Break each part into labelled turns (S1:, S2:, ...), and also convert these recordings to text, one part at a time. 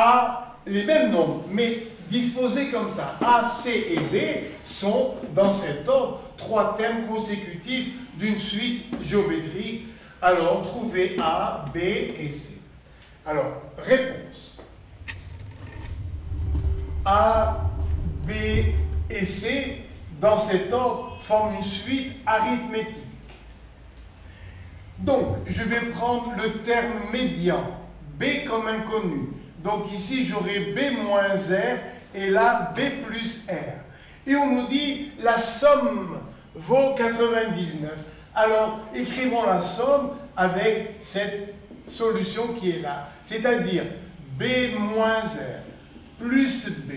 S1: A, les mêmes nombres, mais disposés comme ça. A, C et B sont, dans cet ordre, trois termes consécutifs d'une suite géométrique. Alors, trouvez A, B et C. Alors, réponse. A, B et C, dans cet ordre, forment une suite arithmétique. Donc, je vais prendre le terme médian, B comme inconnu. Donc ici, j'aurai B moins R et là, B plus R. Et on nous dit, la somme vaut 99. Alors, écrivons la somme avec cette solution qui est là. C'est-à-dire, B moins R plus B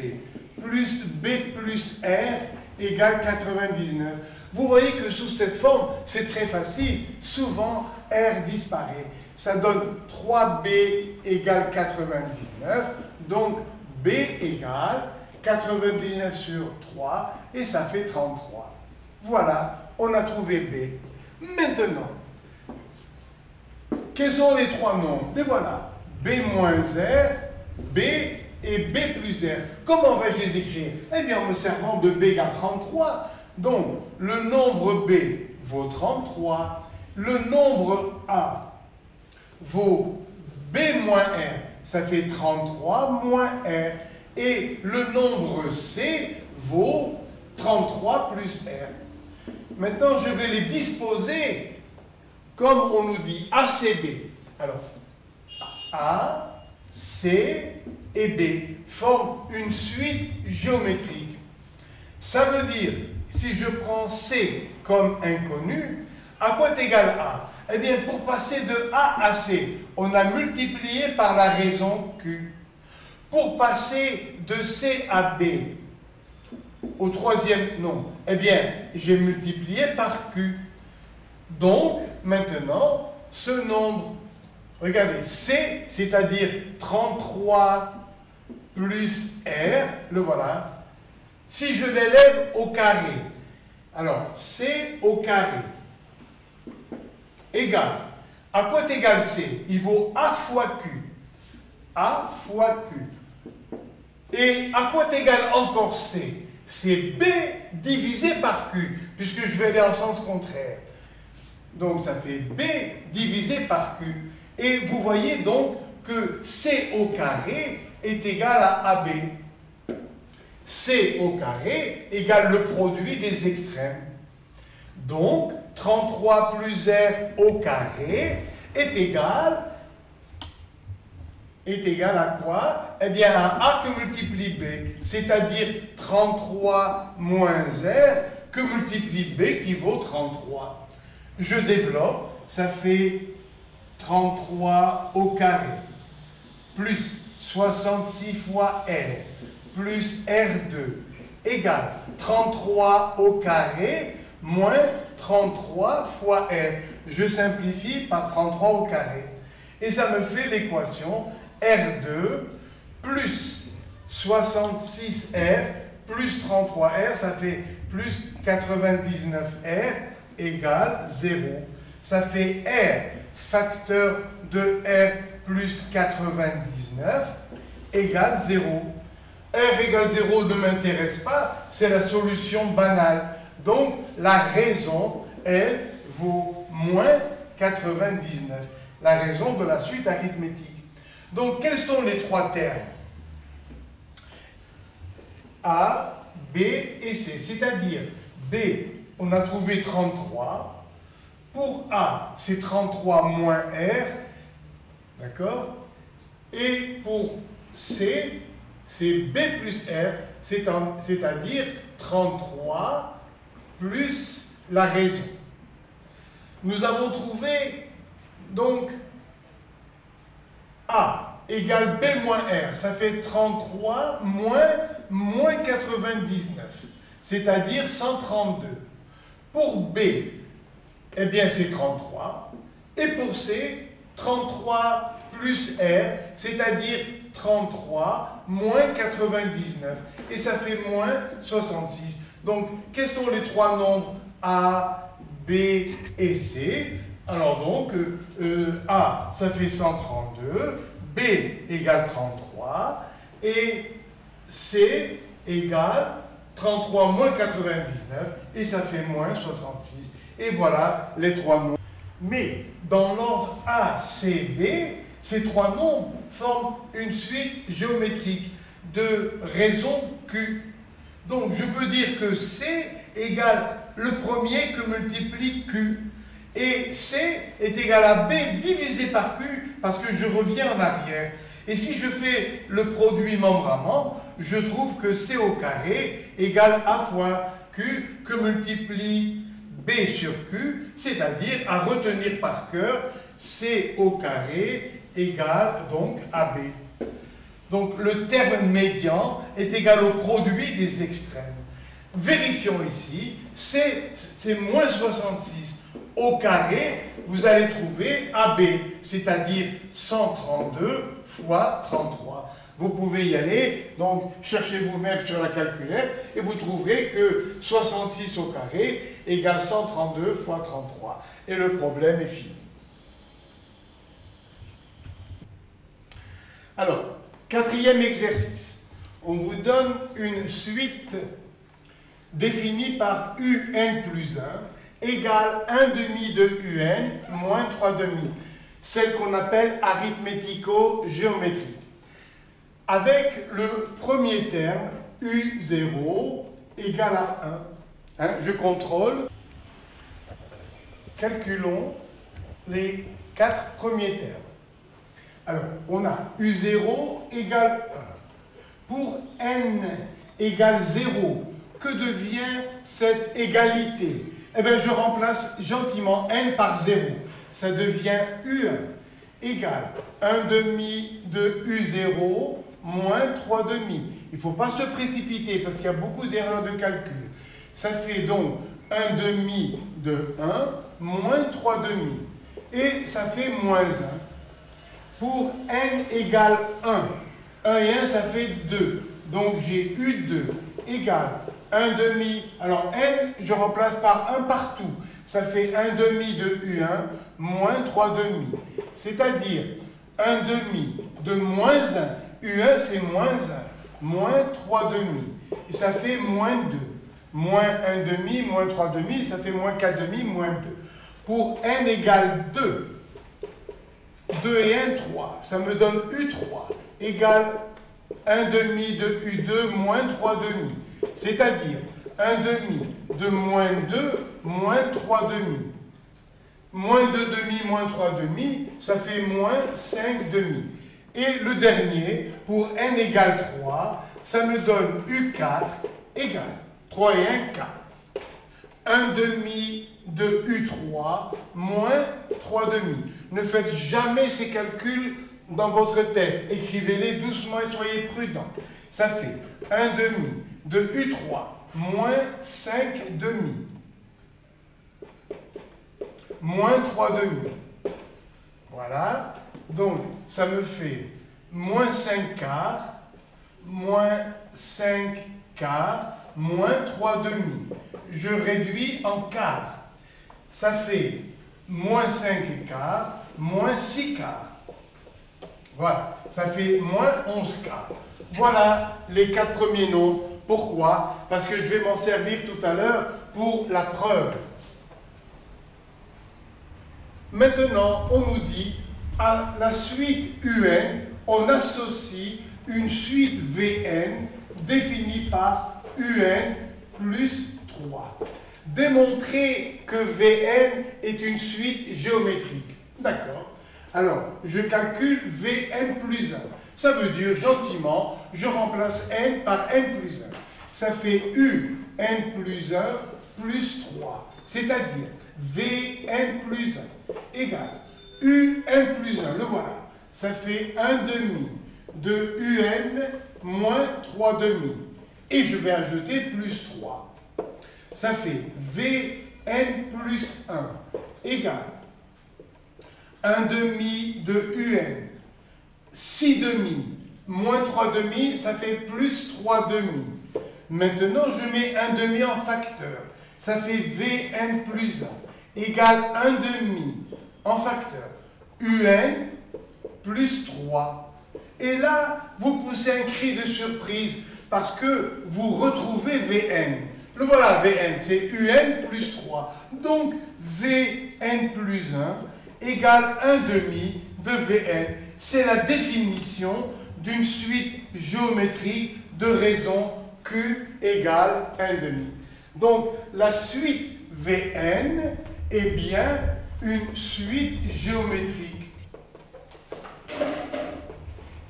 S1: plus R égale 99. Vous voyez que sous cette forme, c'est très facile. Souvent, R disparaît. Ça donne 3B égale 99. Donc, B égale 99 sur 3 et ça fait 33. Voilà, on a trouvé B. Maintenant, quels sont les trois nombres? Et voilà, B moins R, B et B plus R. Comment vais-je les écrire? Eh bien, en me servant de B égale 33. Donc, le nombre B vaut 33. Le nombre A vaut B moins R. Ça fait 33 moins R. Et le nombre C vaut 33 plus R. Maintenant, je vais les disposer comme on nous dit ACB. Alors, A, C et B forment une suite géométrique. Ça veut dire, si je prends C comme inconnu, à quoi est égal A? Eh bien, pour passer de A à C, on a multiplié par la raison Q. Pour passer de C à B, au troisième nombre, eh bien, j'ai multiplié par Q. Donc, maintenant, ce nombre, regardez, C, c'est-à-dire 33 plus R, le voilà. Si je l'élève au carré, alors C au carré égale, à quoi est égal C? Il vaut A fois Q. A fois Q. Et à quoi est égal encore C? C'est B divisé par Q, puisque je vais aller en sens contraire. Donc ça fait B divisé par Q. Et vous voyez donc que C au carré est égal à AB. C au carré égale le produit des extrêmes. Donc 33 plus R au carré est égal à quoi? Eh bien à A que multiplie B, c'est-à-dire 33 moins R que multiplie B qui vaut 33. Je développe, ça fait 33 au carré, plus 66 fois R, plus R2, égale 33 au carré, moins 33 fois R. Je simplifie par 33 au carré. Et ça me fait l'équation R2 plus 66R plus 33R, ça fait plus 99R égale 0. Ça fait R facteur de R plus 99 égale 0. R égale 0 ne m'intéresse pas, c'est la solution banale. Donc la raison, elle, vaut moins 99. La raison de la suite arithmétique. Donc quels sont les trois termes? A, B et C. C'est-à-dire B, on a trouvé 33. Pour A, c'est 33 moins R. D'accord? Et pour C, c'est B plus R, c'est-à-dire 33 plus la raison. Nous avons trouvé donc A égale B moins R, ça fait 33 moins 99, c'est-à-dire 132. Pour B, eh bien c'est 33. Et pour C, 33 plus R, c'est-à-dire 33 moins 99. Et ça fait moins 66. Donc, quels sont les trois nombres A, B et C? Alors donc, A, ça fait 132, B égale 33 et C égale 33 moins 99 et ça fait moins 66. Et voilà les trois nombres. Mais dans l'ordre A, C, B, ces trois nombres forment une suite géométrique de raison Q. Donc je peux dire que C égale le premier que multiplie Q. Et C est égal à B divisé par Q parce que je reviens en arrière. Et si je fais le produit membre à membre, je trouve que C au carré égale A fois Q que multiplie B sur Q, c'est-à-dire à retenir par cœur, C au carré égale donc AB. Donc le terme médian est égal au produit des extrêmes. Vérifions ici, c'est moins 66. Au carré, vous allez trouver AB, c'est-à-dire 132 fois 33. Vous pouvez y aller, donc cherchez vous-même sur la calculette et vous trouverez que 66 au carré égale 132 fois 33. Et le problème est fini. Alors, quatrième exercice. On vous donne une suite définie par UN plus 1 égale 1 demi de UN moins 3 demi, celle qu'on appelle arithmético-géométrique. Avec le premier terme, U0 égale à 1. Je contrôle. Calculons les 4 premiers termes. Alors, on a U0 égale 1. Pour N égale 0, que devient cette égalité? Eh bien, je remplace gentiment N par 0. Ça devient U1 égale 1 demi de U0 moins 3 demi. Il ne faut pas se précipiter parce qu'il y a beaucoup d'erreurs de calcul. Ça fait donc 1 demi de 1 moins 3 demi. Et ça fait moins 1. Pour N égale 1, 1 et 1, ça fait 2. Donc j'ai U2 égale 1 demi. Alors N, je remplace par 1 partout. Ça fait 1 demi de U1 moins 3 demi. C'est-à-dire 1 demi de moins 1. U1, c'est moins 1. Moins 3 demi. Et ça fait moins 2. Moins 1 demi, moins 3 demi, ça fait moins 4 demi, moins 2. Pour N égale 2. 2 et 1, 3. Ça me donne U3 égale 1 demi de U2 moins 3 demi. C'est-à-dire 1 demi de moins 2 moins 3 demi. Moins 2 demi moins 3 demi, ça fait moins 5 demi. Et le dernier, pour N égale 3, ça me donne U4 égale 3 et 1, 4. 1 demi de U3 moins 3 demi. Ne faites jamais ces calculs dans votre tête. Écrivez-les doucement et soyez prudents. Ça fait 1 demi de U3 moins 5 demi. Moins 3 demi. Voilà. Donc, ça me fait moins 5 quarts, moins 5 quarts, moins 3 demi. Je réduis en quarts. Ça fait moins 5 quarts, moins 6 quarts. Voilà, ça fait moins 11 quarts. Voilà les 4 premiers nombres. Pourquoi? Parce que je vais m'en servir tout à l'heure pour la preuve. Maintenant, on nous dit, à la suite UN, on associe une suite VN définie par UN plus 3. Démontrer que VN est une suite géométrique. D'accord. Alors, je calcule Vn plus 1. Ça veut dire, gentiment, je remplace n par n plus 1. Ça fait Un plus 1 plus 3. C'est-à-dire Vn plus 1 égale Un plus 1. Le voilà. Ça fait 1 demi de Un moins 3 demi. Et je vais ajouter plus 3. Ça fait Vn plus 1 égale 1 demi de Un, 6 demi, moins 3 demi, ça fait plus 3 demi. Maintenant, je mets 1 demi en facteur. Ça fait Vn plus 1 égale 1 demi en facteur. Un plus 3. Et là, vous poussez un cri de surprise parce que vous retrouvez Vn. Le voilà, Vn, c'est Un plus 3. Donc, Vn plus 1 égale 1 demi de Vn. C'est la définition d'une suite géométrique de raisons Q égale 1 demi. Donc, la suite Vn est bien une suite géométrique.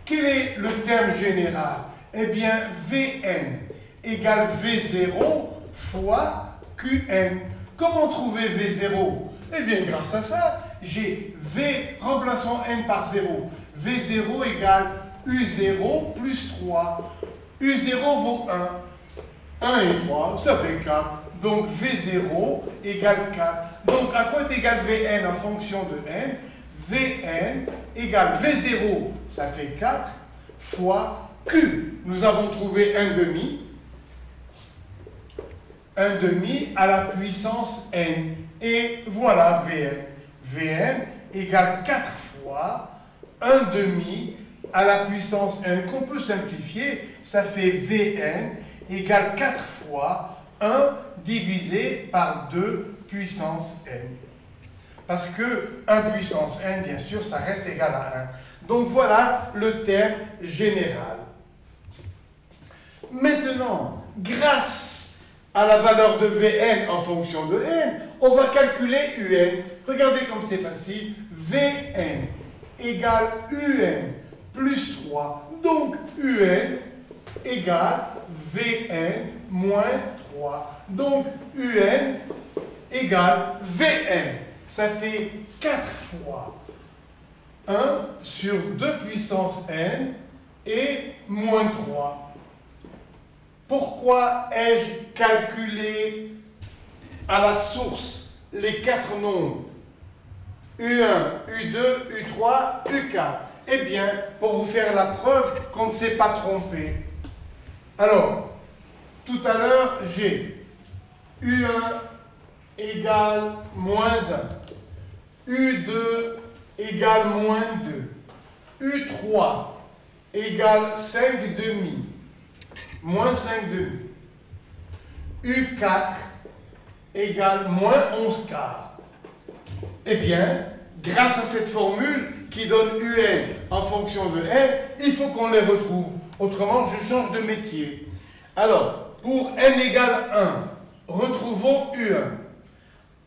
S1: Quel est le terme général? Eh bien, Vn égale V0 fois Qn. Comment trouver V0? Eh bien, grâce à ça, j'ai V, remplaçons n par 0. V0 égale U0 plus 3. U0 vaut 1. 1 et 3, ça fait 4. Donc V0 égale 4. Donc à quoi est égal Vn en fonction de n? Vn égale V0, ça fait 4, fois Q. Nous avons trouvé 1 demi. 1 demi à la puissance n. Et voilà Vn. Vn égale 4 fois 1 demi à la puissance n, qu'on peut simplifier. Ça fait Vn égale 4 fois 1 divisé par 2 puissance n. Parce que 1 puissance n, bien sûr, ça reste égal à 1. Donc voilà le terme général. Maintenant, grâce à la valeur de Vn en fonction de n, on va calculer Un. Regardez comme c'est facile. Vn égale Un plus 3. Donc Un égale Vn moins 3. Donc Un égale Vn. Ça fait 4 fois 1 sur 2 puissance n et moins 3. Pourquoi ai-je calculé à la source les 4 nombres U1, U2, U3, U4? Eh bien, pour vous faire la preuve qu'on ne s'est pas trompé. Alors, tout à l'heure, j'ai U1 égale moins 1, U2 égale moins 2, U3 égale 5 demi, moins 5 demi, U4 égale moins 11 quarts. Eh bien, grâce à cette formule qui donne Un en fonction de n, il faut qu'on les retrouve. Autrement, je change de métier. Alors, pour n égale 1, retrouvons U1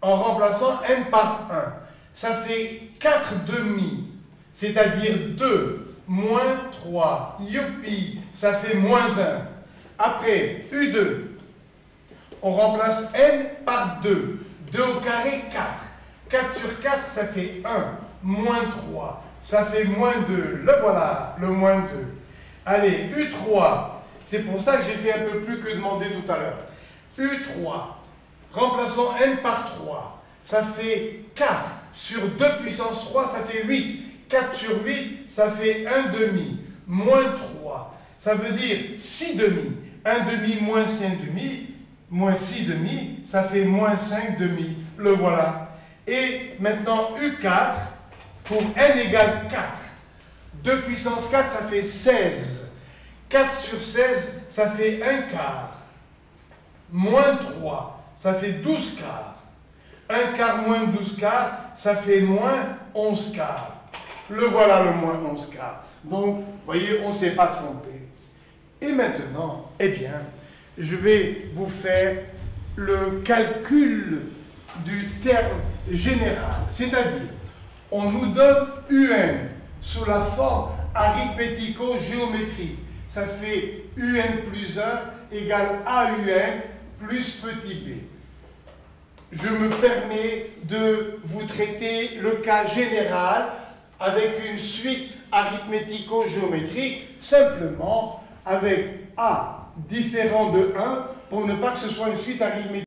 S1: en remplaçant n par 1. Ça fait 4 demi, c'est-à-dire 2 moins 3. Youpi, ça fait moins 1. Après, U2, on remplace n par 2. 2 au carré, 4. 4 sur 4, ça fait 1. Moins 3, ça fait moins 2. Le voilà, le moins 2. Allez, U3, c'est pour ça que j'ai fait un peu plus que demandé tout à l'heure. U3, remplaçons n par 3. Ça fait 4 sur 2 puissance 3, ça fait 8. 4 sur 8, ça fait 1 demi. Moins 3, ça veut dire 6 demi. 1 demi moins 5 demi, moins 6 demi, ça fait moins 5 demi. Le voilà. Et maintenant, U4, pour n égale 4. 2 puissance 4, ça fait 16. 4 sur 16, ça fait 1 quart. Moins 3, ça fait 12 quarts. 1 quart moins 12 quarts, ça fait moins 11 quarts. Le voilà, le moins 11 quarts. Donc, vous voyez, on ne s'est pas trompé. Et maintenant, eh bien, je vais vous faire le calcul du terme général. C'est-à-dire, on nous donne Un sous la forme arithmético-géométrique. Ça fait Un plus 1 égale AUN plus petit b. Je me permets de vous traiter le cas général avec une suite arithmético-géométrique, simplement avec A différent de 1 pour ne pas que ce soit une suite arithmétique.